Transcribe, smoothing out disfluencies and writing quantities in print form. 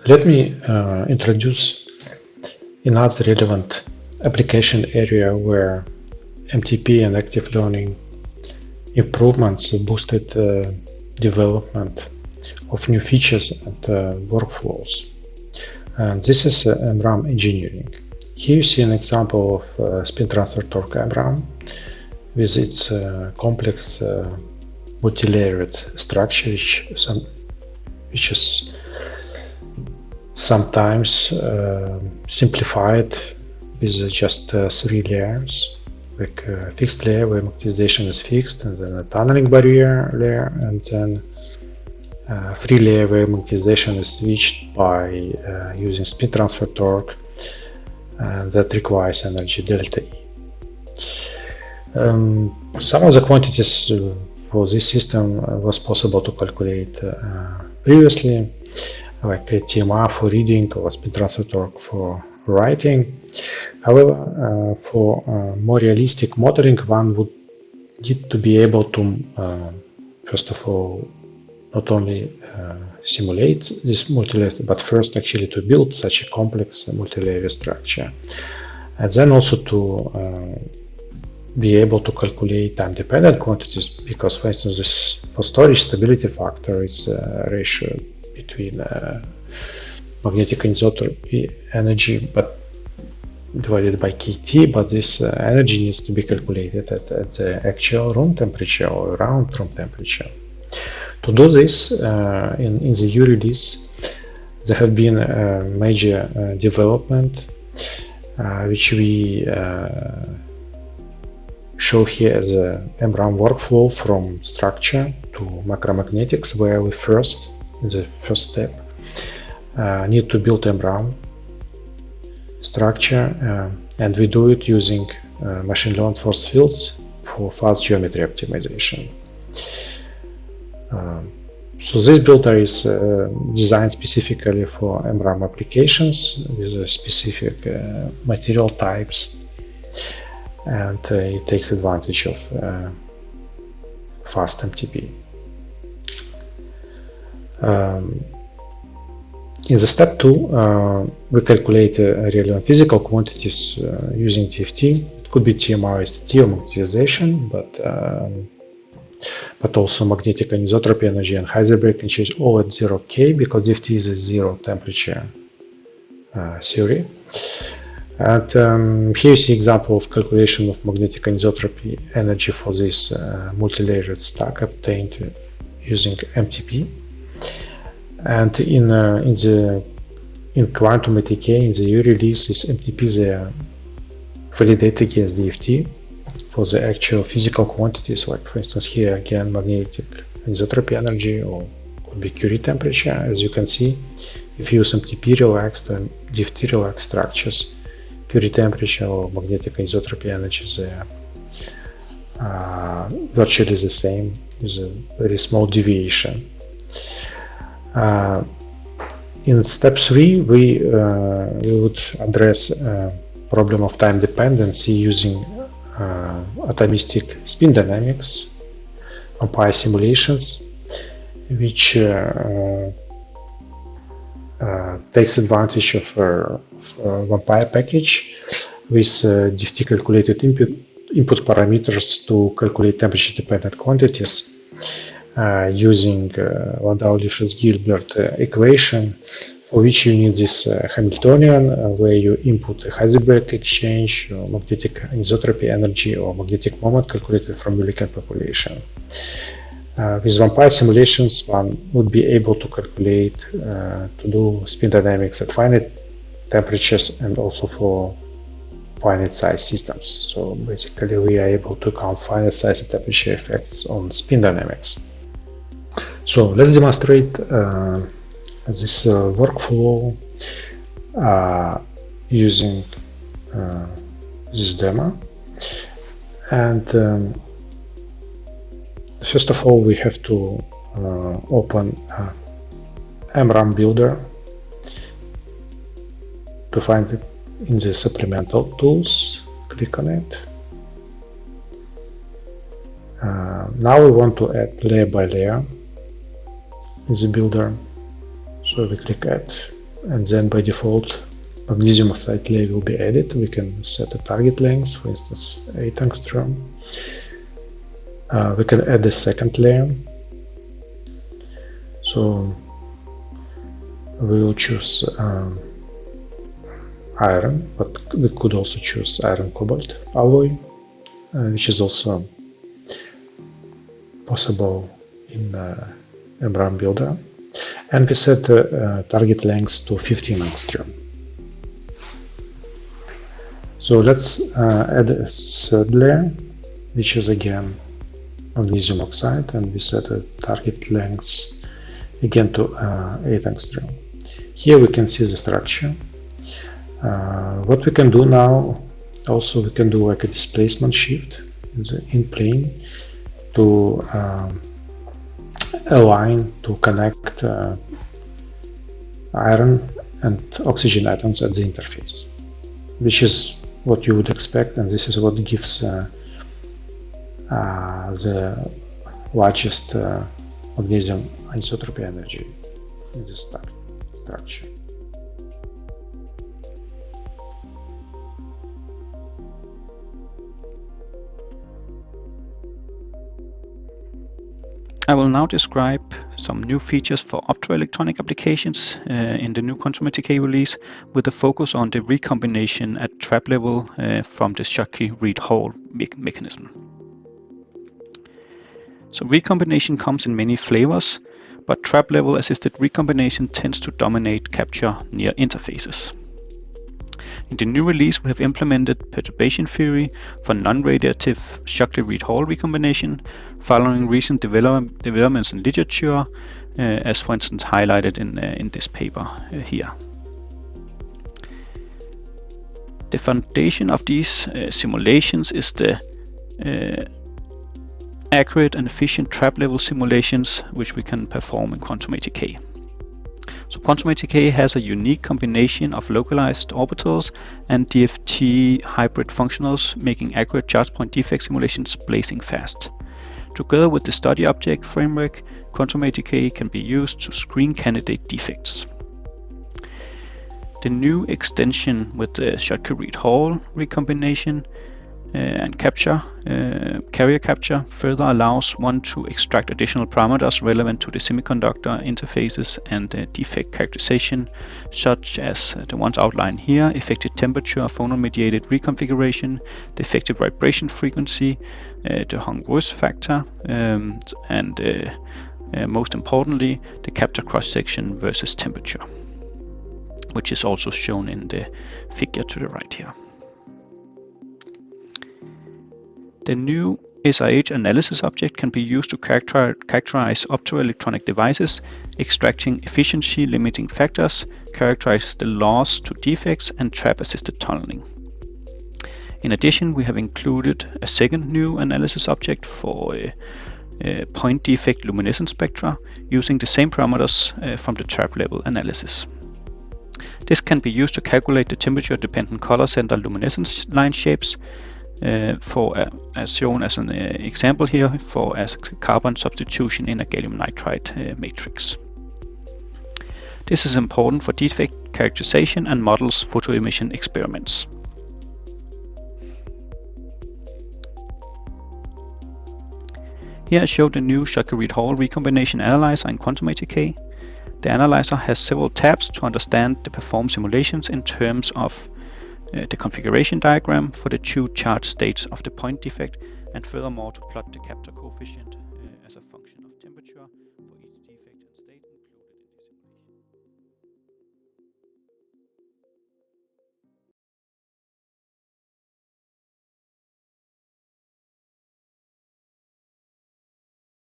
Let me introduce another relevant application area where MTP and active learning improvements boosted development of new features and workflows. And this is MRAM engineering. Here you see an example of spin transfer torque MRAM with its complex multi-layered structure, which is sometimes simplified with just 3 layers, like a fixed layer where magnetization is fixed, and then a tunneling barrier layer, and then a 3 layer where magnetization is switched by using spin transfer torque, and that requires energy delta E. Some of the quantities for this system was possible to calculate previously, like a TMR for reading or spin transfer torque for writing. However, for more realistic modeling, one would need to be able to, first of all, not only simulate this multi-layer, but first actually to build such a complex multi-layer structure, and then also to be able to calculate time-dependent quantities, because, for instance, this for storage stability factor is a ratio between magnetic anisotropy energy but divided by kT, but this energy needs to be calculated at the actual room temperature or around room temperature. To do this, in the U release, there have been a major development which we show here as a MRAM workflow from structure to micromagnetics, where we first, in the first step, need to build MRAM structure, and we do it using machine learned force fields for fast geometry optimization. So this builder is designed specifically for MRAM applications with specific material types, and it takes advantage of fast MTP. In the step 2, we calculate relevant physical quantities using DFT. It could be TMR, STT, or magnetization, but also magnetic anisotropy energy and Heisenberg change all at 0K, because DFT is a zero temperature theory. And here you see example of calculation of magnetic anisotropy energy for this multi-layered stack obtained using MTP. And in QuantumATK, in the U release, this MTP they are validated against DFT for the actual physical quantities, like for instance here again magnetic anisotropy energy, or could be Curie temperature. As you can see, if you use MTP relaxed and DFT relaxed structures, Curie temperature or magnetic anisotropy energy, they are virtually the same with a very small deviation. In step 3, we would address problem of time dependency using atomistic spin dynamics, vampire simulations, which takes advantage of vampire package with DFT calculated input parameters to calculate temperature dependent quantities using Landau-Lifshitz-Gilbert equation, for which you need this Hamiltonian, where you input a Heisenberg exchange, or magnetic anisotropy energy, or magnetic moment calculated from Millikan population. With vampire simulations, one would be able to calculate, to do spin dynamics at finite temperatures and also for finite size systems. So basically we are able to count finite size and temperature effects on spin dynamics. So let's demonstrate this workflow using this demo. And first of all, we have to open MRAM builder to find it in the supplemental tools. Click on it. Now we want to add layer by layer in the builder. So we click Add and then by default magnesium oxide layer will be added. We can set a target length, for instance 8 angstrom. We can add a second layer. So we will choose iron, but we could also choose iron cobalt alloy, which is also possible in MRAM builder. And we set the target length to 15 angstrom. So let's add a third layer, which is again magnesium oxide, and we set a target length again to 8 angstrom. Here we can see the structure. What we can do now, also we can do like a displacement shift in plane to align, to connect iron and oxygen atoms at the interface, which is what you would expect, and this is what gives the largest magnesium anisotropy energy in this structure. I will now describe some new features for optoelectronic applications in the new QuantumATK release, with a focus on the recombination at trap level from the Schottky read-hall mechanism. So recombination comes in many flavors, but trap level assisted recombination tends to dominate capture near interfaces. In the new release, we have implemented perturbation theory for non-radiative Schottky read-hall recombination, following recent developments in literature, as for instance highlighted in this paper here. The foundation of these simulations is the accurate and efficient trap level simulations which we can perform in QuantumATK. So QuantumATK has a unique combination of localized orbitals and DFT hybrid functionals, making accurate charge point defect simulations blazing fast. Together with the study object framework, QuantumATK can be used to screen candidate defects. The new extension with the Schottky read-hall recombination and carrier capture further allows one to extract additional parameters relevant to the semiconductor interfaces and defect characterization, such as the ones outlined here: effective temperature, phonon-mediated reconfiguration, the effective vibration frequency, the Hong-Ruiz factor, and most importantly, the capture cross-section versus temperature, which is also shown in the figure to the right here. The new SIH analysis object can be used to characterize optoelectronic devices, extracting efficiency limiting factors, characterize the loss to defects, and trap-assisted tunneling. In addition, we have included a second new analysis object for point defect luminescence spectra, using the same parameters from the trap level analysis. This can be used to calculate the temperature-dependent color center luminescence line shapes, as shown as an example here, as carbon substitution in a gallium nitride matrix. This is important for defect characterization and models photoemission experiments. Here I show the new Schottky read-hall recombination analyzer in QuantumATK. The analyzer has several tabs to understand the performed simulations in terms of the configuration diagram for the two charge states of the point defect, and furthermore to plot the capture coefficient as a function.